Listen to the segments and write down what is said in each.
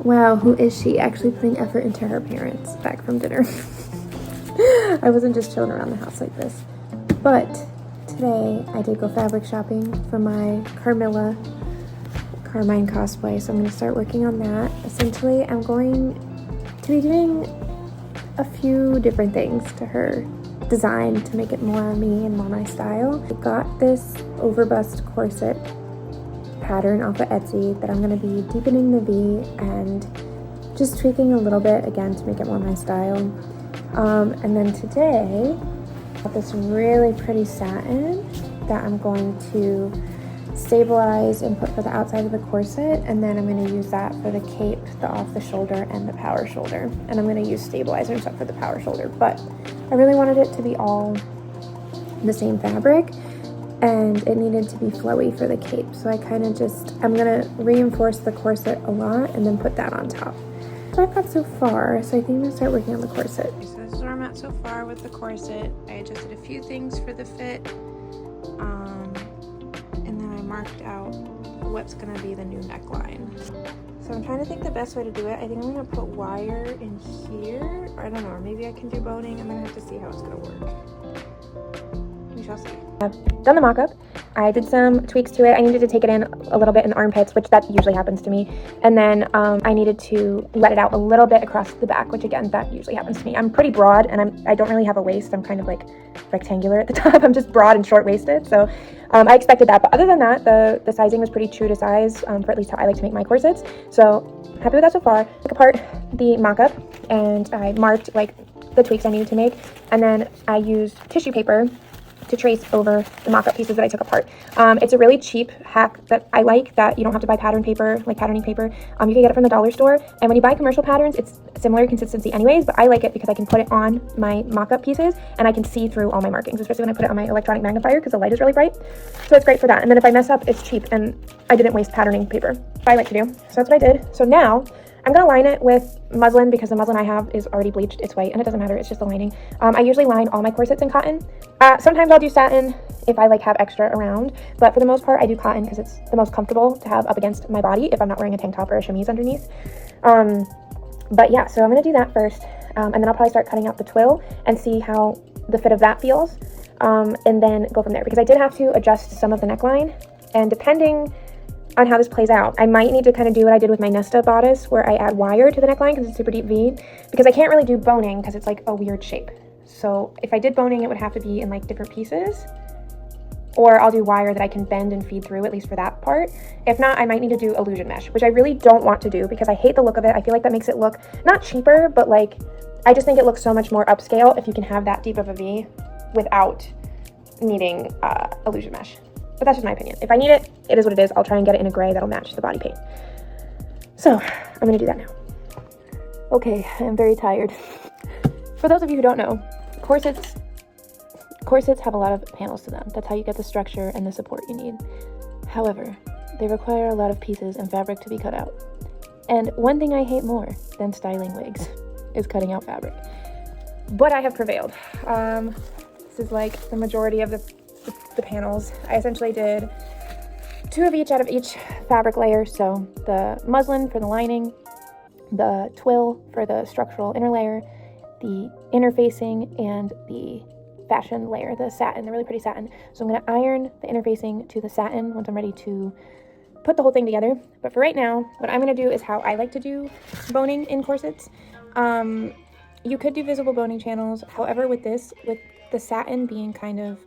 Wow, who is she? Actually putting effort into her parents back from dinner. I wasn't just chilling around the house like this. But today I did go fabric shopping for my Carmilla Carmine cosplay, so I'm going to start working on that. Essentially, I'm going to be doing a few different things to her design to make it more me and more my style. I got this overbust corset pattern off of Etsy that I'm going to be deepening the V and just tweaking a little bit again to make it more my style. And then today I got this really pretty satin that I'm going to stabilize and put for the outside of the corset, and then I'm going to use that for the cape, the off the shoulder, and the power shoulder. And I'm going to use stabilizer and stuff for the power shoulder, but I really wanted it to be all the same fabric and it needed to be flowy for the cape, so I kind of I'm going to reinforce the corset a lot and then put that on top. So I've got so far, so I think I'm going to start working on the corset. So this is where I'm at so far with the corset. I adjusted a few things for the fit, and then I marked out what's going to be the new neckline. So I'm trying to think the best way to do it. I think I'm going to put wire in here, or I don't know, or maybe I can do boning. I'm going to have to see how it's going to work. We shall see. I've done the mock-up. I did some tweaks to it. I needed to take it in a little bit in the armpits, which that usually happens to me. And then I needed to let it out a little bit across the back, which again, that usually happens to me. I'm pretty broad and I don't really have a waist. I'm kind of like rectangular at the top. I'm just broad and short-waisted. So I expected that. But other than that, the sizing was pretty true to size for at least how I like to make my corsets. So happy with that so far. I took apart the mock-up and I marked like the tweaks I needed to make. And then I used tissue paper to trace over the mock-up pieces that I took apart. It's a really cheap hack that I like, that you don't have to buy pattern paper, like patterning paper. You can get it from the dollar store, and when you buy commercial patterns, it's similar consistency anyways, but I like it because I can put it on my mock-up pieces and I can see through all my markings, especially when I put it on my electronic magnifier because the light is really bright. So it's great for that. And then if I mess up, it's cheap and I didn't waste patterning paper. I like to do. So that's what I did. So now I'm going to line it with muslin because the muslin I have is already bleached. It's white and it doesn't matter. It's just the lining. I usually line all my corsets in cotton. Sometimes I'll do satin if I like have extra around, but for the most part I do cotton because it's the most comfortable to have up against my body if I'm not wearing a tank top or a chemise underneath. But yeah, so I'm going to do that first, and then I'll probably start cutting out the twill and see how the fit of that feels, and then go from there, because I did have to adjust some of the neckline, and depending on how this plays out, I might need to kind of do what I did with my Nesta bodice, where I add wire to the neckline because it's super deep V, because I can't really do boning because it's like a weird shape. So if I did boning, it would have to be in like different pieces, or I'll do wire that I can bend and feed through, at least for that part. If not, I might need to do illusion mesh, which I really don't want to do because I hate the look of it. I feel like that makes it look not cheaper, but like, I just think it looks so much more upscale if you can have that deep of a V without needing illusion mesh. But that's just my opinion. If I need it, it is what it is. I'll try and get it in a gray that'll match the body paint. So I'm gonna do that now. Okay, I'm very tired. For those of you who don't know, corsets have a lot of panels to them. That's how you get the structure and the support you need. However, they require a lot of pieces and fabric to be cut out. And one thing I hate more than styling wigs is cutting out fabric. But I have prevailed. This is like the majority of the panels. I essentially did 2 of each out of each fabric layer. So the muslin for the lining, the twill for the structural inner layer, the interfacing, and the fashion layer, the satin, the really pretty satin. So I'm going to iron the interfacing to the satin once I'm ready to put the whole thing together. But for right now, what I'm going to do is how I like to do boning in corsets. You could do visible boning channels. However, with the satin being kind of,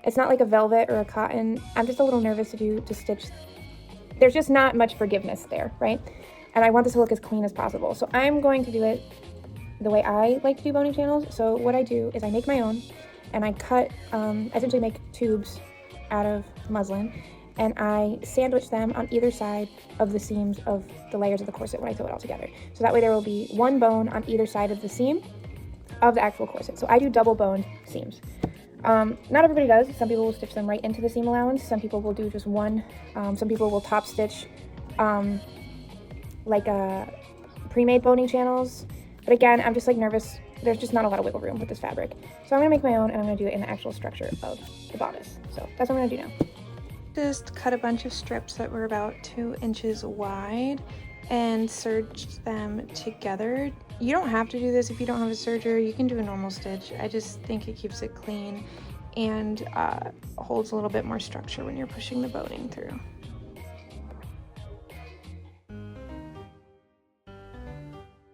it's not like a velvet or a cotton, I'm just a little nervous to stitch. There's just not much forgiveness there, right? And I want this to look as clean as possible. So I'm going to do it the way I like to do boning channels. So what I do is I make my own, and I cut, essentially make tubes out of muslin, and I sandwich them on either side of the seams of the layers of the corset when I sew it all together. So that way there will be one bone on either side of the seam of the actual corset. So I do double boned seams. Not everybody does. Some people will stitch them right into the seam allowance. Some people will do just one. Some people will top stitch like pre-made boning channels. But again, I'm just like nervous. There's just not a lot of wiggle room with this fabric. So I'm gonna make my own, and I'm gonna do it in the actual structure of the bodice. So that's what I'm gonna do now. Just cut a bunch of strips that were about 2 inches wide and serged them together. You don't have to do this if you don't have a serger. You can do a normal stitch. I just think it keeps it clean and holds a little bit more structure when you're pushing the boning through.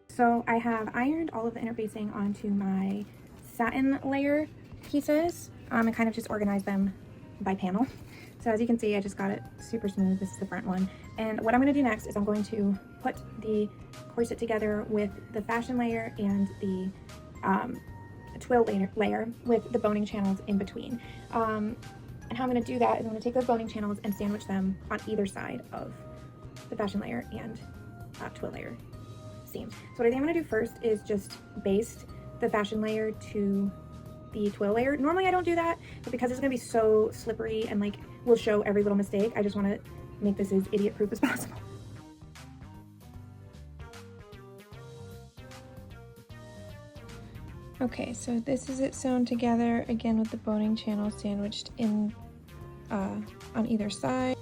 So I have ironed all of the interfacing onto my satin layer pieces and kind of just organized them by panel. So as you can see, I just got it super smooth. This is the front one. And what I'm going to do next is I'm going to put the corset together with the fashion layer and the twill layer with the boning channels in between. And how I'm going to do that is I'm going to take those boning channels and sandwich them on either side of the fashion layer and twill layer seams. So what I think I'm going to do first is just baste the fashion layer to the twill layer. Normally I don't do that, but because it's going to be so slippery and like will show every little mistake, I just want to make this as idiot proof as possible. Okay, so this is it sewn together again with the boning channel sandwiched in on either side.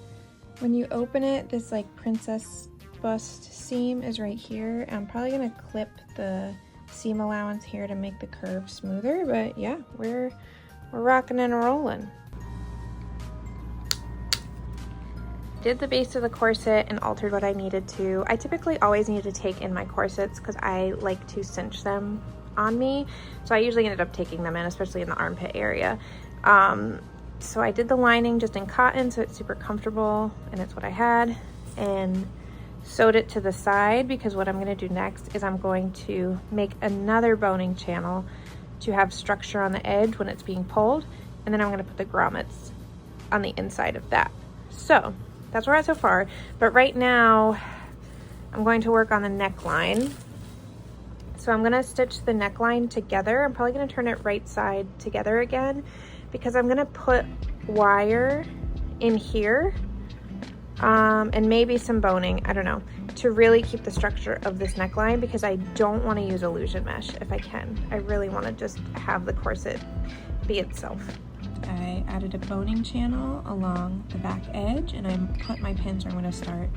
When you open it, this like princess bust seam is right here. I'm probably gonna clip the seam allowance here to make the curve smoother, but yeah, we're rocking and rolling. Did the base of the corset and altered what I needed to. I typically always need to take in my corsets because I like to cinch them on me, so I usually ended up taking them in, especially in the armpit area. So I did the lining just in cotton, so it's super comfortable, and it's what I had, and sewed it to the side because what I'm going to do next is I'm going to make another boning channel to have structure on the edge when it's being pulled, and then I'm going to put the grommets on the inside of that. So that's where we're at so far, but right now I'm going to work on the neckline. So I'm going to stitch the neckline together. I'm probably going to turn it right side together again because I'm going to put wire in here and maybe some boning, I don't know, to really keep the structure of this neckline because I don't want to use illusion mesh if I can. I really want to just have the corset be itself. I added a boning channel along the back edge and I put my pins where I'm going to start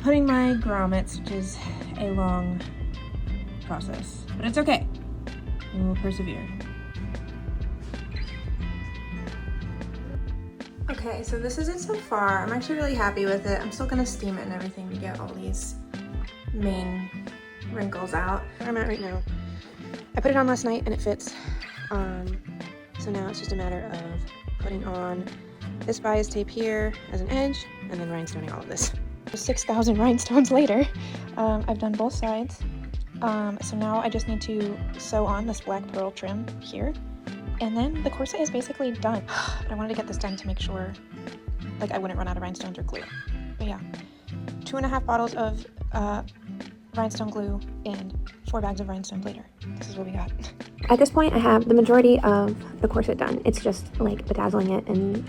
putting my grommets, which is a long process, but it's okay. We will persevere. Okay, so this is it so far. I'm actually really happy with it. I'm still gonna steam it and everything to get all these main wrinkles out. Where I'm at right now. I put it on last night and it fits. So now it's just a matter of putting on this bias tape here as an edge and then rhinestoning all of this. 6,000 rhinestones later, I've done both sides. So now I just need to sew on this black pearl trim here, and then the corset is basically done. But I wanted to get this done to make sure like I wouldn't run out of rhinestones or glue. But yeah, 2.5 bottles of rhinestone glue and 4 bags of rhinestones later. This is what we got. At this point I have the majority of the corset done. It's just like bedazzling it and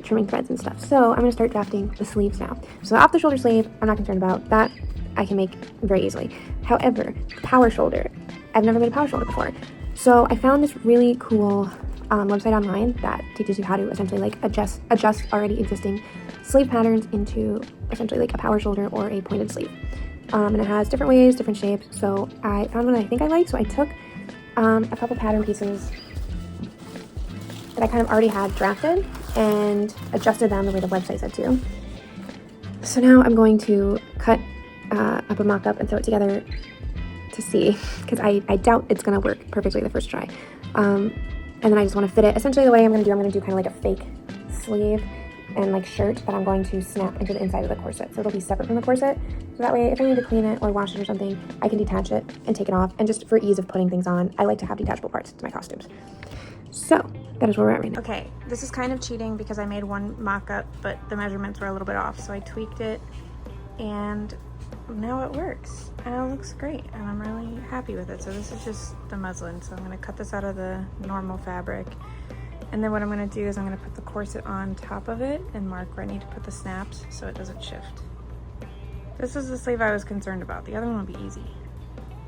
trimming threads and stuff. So I'm going to start drafting the sleeves now. So off the shoulder sleeve, I'm not concerned about that. I can make very easily. However, power shoulder, I've never made a power shoulder before. So I found this really cool website online that teaches you how to essentially like adjust already existing sleeve patterns into essentially like a power shoulder or a pointed sleeve. And it has different ways, different shapes. So I found one I think I like. So I took a couple pattern pieces that I kind of already had drafted and adjusted them the way the website said to. So now I'm going to cut up a mock-up and throw it together to see, because I doubt it's going to work perfectly the first try. And then I just want to fit it. Essentially the way I'm going to do kind of like a fake sleeve and like shirt that I'm going to snap into the inside of the corset. So it'll be separate from the corset. So that way if I need to clean it or wash it or something, I can detach it and take it off. And just for ease of putting things on, I like to have detachable parts to my costumes. So that is where we're at right now. Okay, this is kind of cheating because I made one mock-up, but the measurements were a little bit off. So I tweaked it and now it works and it looks great and I'm really happy with it. So this is just the muslin, so I'm going to cut this out of the normal fabric, and then what I'm going to do is I'm going to put the corset on top of it and mark where I need to put the snaps so it doesn't shift. This is the sleeve I was concerned about. The other one will be easy.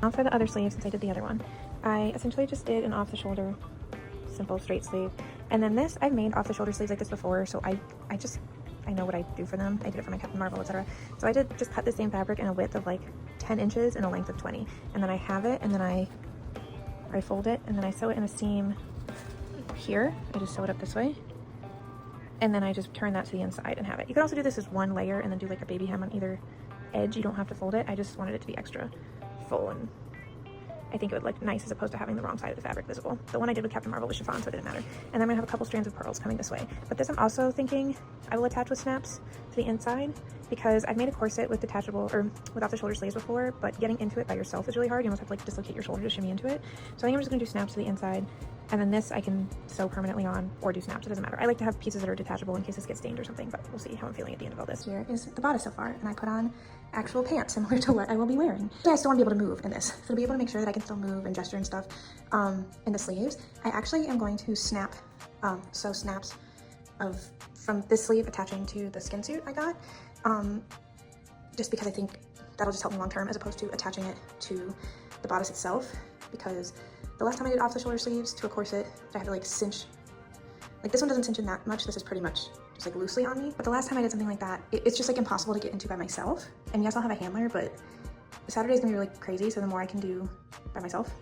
Now for the other sleeve, since I did the other one, I essentially just did an off the shoulder simple straight sleeve And then this, I've made off the shoulder sleeves like this before, so I know what I do for them. I did it for my Captain Marvel, etc. So I did just cut the same fabric in a width of like 10 inches and a length of 20. And then I have it, and then I fold it, and then I sew it in a seam here. I just sew it up this way. And then I just turn that to the inside and have it. You can also do this as one layer and then do like a baby hem on either edge. You don't have to fold it. I just wanted it to be extra full, and I think it would look nice as opposed to having the wrong side of the fabric visible. The one I did with Captain Marvel was chiffon, so it didn't matter. And then I'm gonna have a couple strands of pearls coming this way. But this I'm also thinking I will attach with snaps to the inside, because I've made a corset with detachable or without the shoulder sleeves before, but getting into it by yourself is really hard. You almost have to like dislocate your shoulder to shimmy into it. So I think I'm just gonna do snaps to the inside, and then this I can sew permanently on or do snaps, it doesn't matter. I like to have pieces that are detachable in case this gets stained or something, but we'll see how I'm feeling at the end of all this. Here is the bodice so far, and I put on actual pants similar to what I will be wearing. I still want to be able to move in this, so to be able to make sure that I can still move and gesture and stuff in the sleeves, I actually am going to snap, sew snaps from this sleeve attaching to the skin suit I got, just because I think that'll just help me long term as opposed to attaching it to the bodice itself, because the last time I did off the shoulder sleeves to a corset, I had to like cinch, like this one doesn't cinch in that much, this is pretty much just like loosely on me. But the last time I did something like that, it's just like impossible to get into by myself. And yes, I'll have a handler, but Saturday is gonna be really crazy, so the more I can do by myself,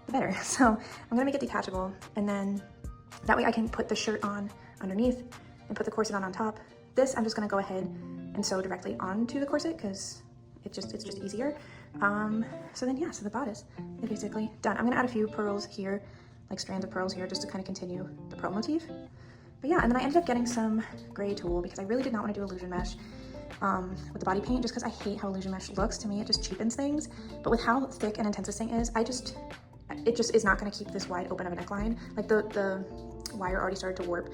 the better. So I'm gonna make it detachable, and then that way I can put the shirt on underneath and put the corset on top. This I'm just gonna go ahead and sew directly onto the corset because it's just easier. So then yeah, so the bodice is basically done. I'm gonna add a few pearls here, like strands of pearls here, just to kind of continue the pearl motif. But yeah, and then I ended up getting some gray tulle because I really did not want to do illusion mesh with the body paint, just because I hate how illusion mesh looks. To me, it just cheapens things. But with how thick and intense this thing is, it just is not going to keep this wide open of a neckline. Like the wire already started to warp.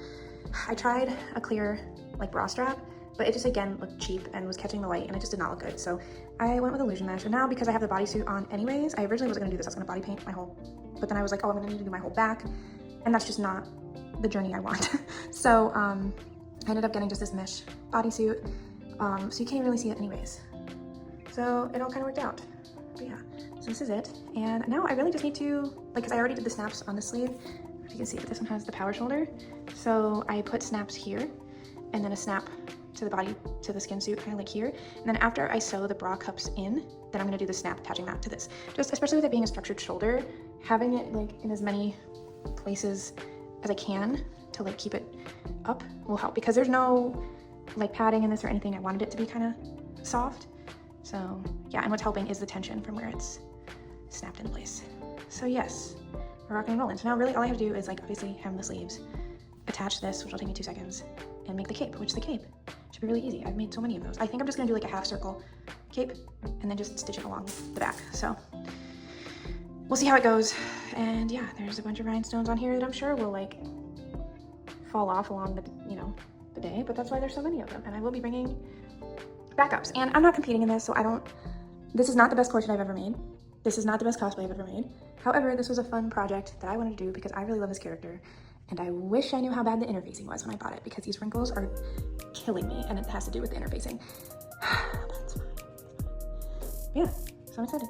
I tried a clear like bra strap, but it just again looked cheap and was catching the light, and it just did not look good. So I went with illusion mesh, and now because I have the bodysuit on anyways, I originally wasn't gonna do this. I was gonna body paint my whole, but then I was like, oh, I'm gonna need to do my whole back, and that's just not the journey I want. So I ended up getting just this mesh bodysuit, so you can't really see it anyways. So it all kind of worked out. But yeah, so this is it, and now I really just need to, like, because I already did the snaps on the sleeve. If you can see, but this one has the power shoulder, so I put snaps here, and then a snap to the body, to the skin suit, kind of like here. And then after I sew the bra cups in, then I'm gonna do the snap attaching that to this. Just especially with it being a structured shoulder, having it like in as many places as I can to like keep it up will help, because there's no like padding in this or anything. I wanted it to be kind of soft. So yeah, and what's helping is the tension from where it's snapped in place. So yes, we're rocking and rolling. So now really all I have to do is like obviously hem the sleeves, attach this, which will take me 2 seconds, and make the cape, which the cape should be really easy. I've made so many of those. I think I'm just gonna do like a half circle cape and then just stitch it along the back. So we'll see how it goes. And yeah, there's a bunch of rhinestones on here that I'm sure will like fall off along the, you know, the day, but that's why there's so many of them. And I will be bringing backups. And I'm not competing in this, so this is not the best corset I've ever made. This is not the best cosplay I've ever made. However, this was a fun project that I wanted to do because I really love this character. And I wish I knew how bad the interfacing was when I bought it, because these wrinkles are killing me, and it has to do with the interfacing. That's fine. Yeah, so I'm excited.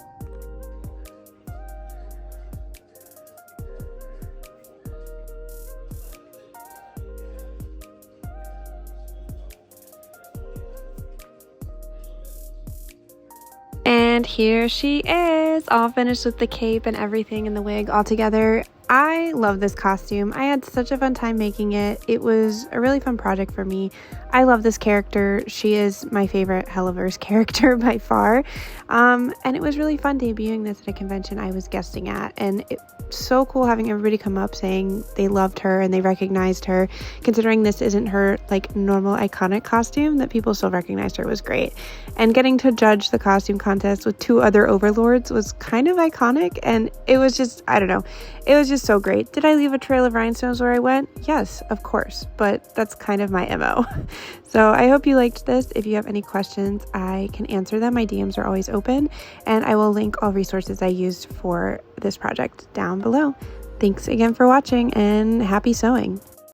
And here she is, all finished with the cape and everything and the wig all together. I love this costume. I had such a fun time making it. It was a really fun project for me. I love this character. She is my favorite Helliverse character by far. And it was really fun debuting this at a convention I was guesting at. And it's so cool having everybody come up saying they loved her and they recognized her. Considering this isn't her like normal iconic costume, that people still recognized her was great. And getting to judge the costume contest with 2 other overlords was kind of iconic. And it was just, I don't know, it was just so great. Did I leave a trail of rhinestones where I went? Yes, of course, but that's kind of my MO. So I hope you liked this. If you have any questions, I can answer them. My DMs are always open, and I will link all resources I used for this project down below. Thanks again for watching, and happy sewing.